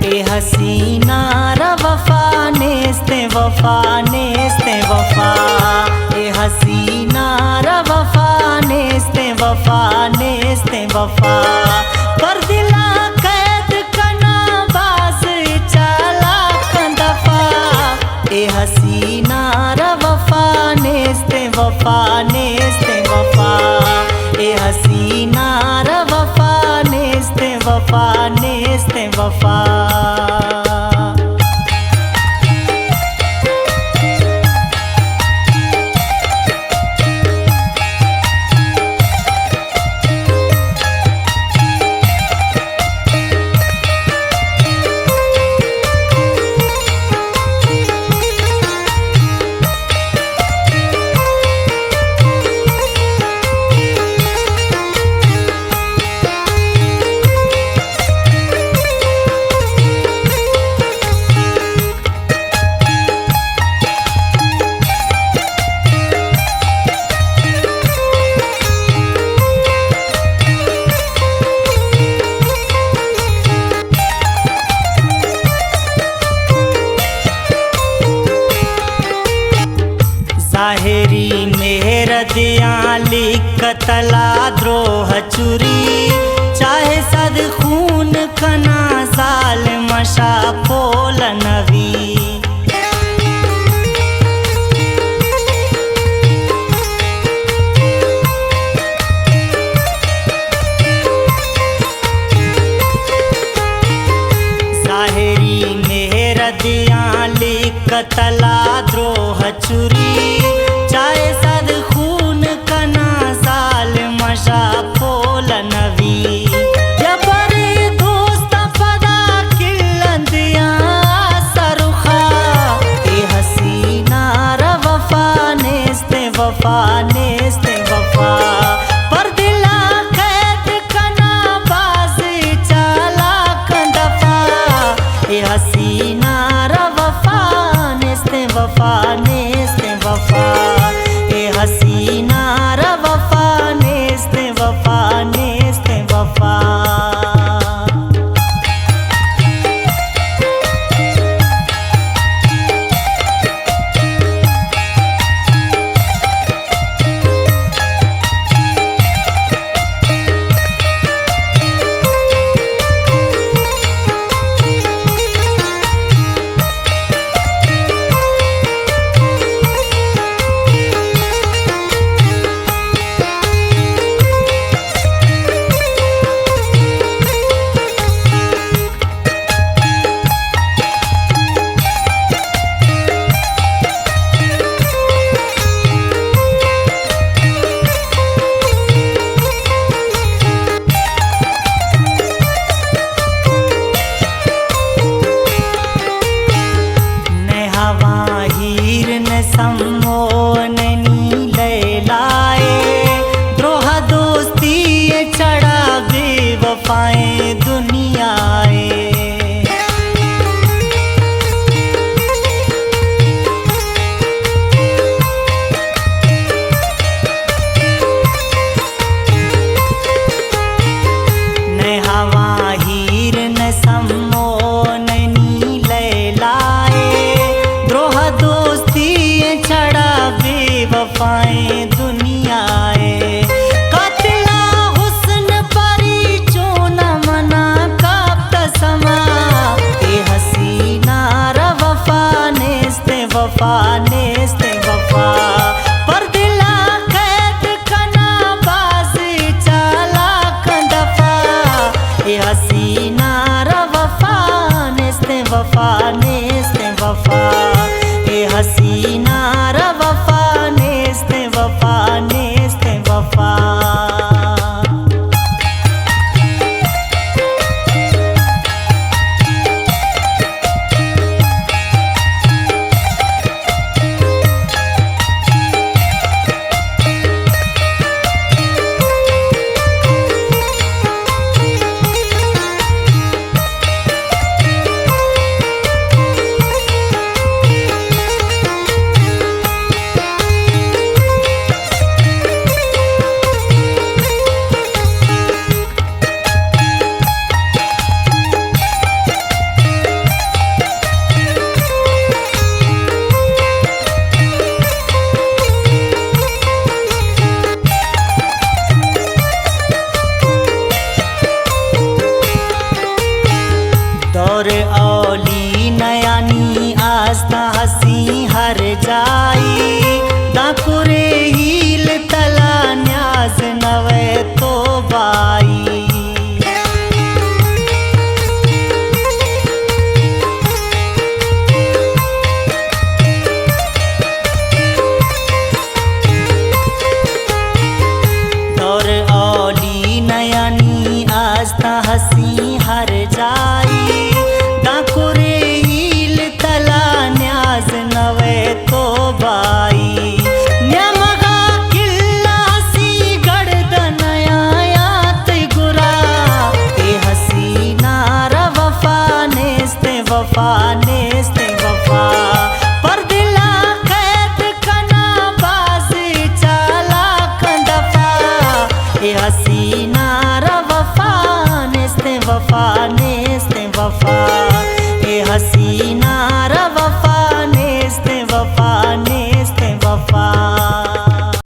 ए हसीना रा वफा नेस्ते वफा नेस्ते वफा, ए हसीना रा वफा नेस्ते वफा नेस्ते वफा। पर दिला कैद कना बास चला कंदफा, ए हसीना रा वफा नेस्ते वफा नेस्ते वफा, ए हसीना रा वफा नेस्ते वफा नेस्ते वफा। ज़ाहिरी मेहर दिया लिखतला द्रोह चुरी, चाहे सद खून खना साल मशा पोल नवी। ज़ाहिरी मेहर दिया लिखतला द्रोह चुरी, चाहे सद खून कना साल मशा पोल नवी। जबरे दोस्त पदा किल्लंदिया सरुखा, ए हसीना रा वफा नेस्ते वफा नेस्ते वफा। पर दिला कैद कना बास चला कंदफा, ए हसीना रा वफा नेस्ते वफा नेस्ते वफा, ए हसीना रा वफा नेस्ते वफा नेस्ते वफा। वफा नेस्ते वफा। पर दिला कैद कना बास चला कंदफा, ए हसीना रा वफा नेस्ते वफा नेस्ते वफा, ए हसीना रा वफा नेस्ते वफा नेस्ते वफा। वफा नेस्ते वफा पर दिला कैद कना बाजी चाला कंदफा ए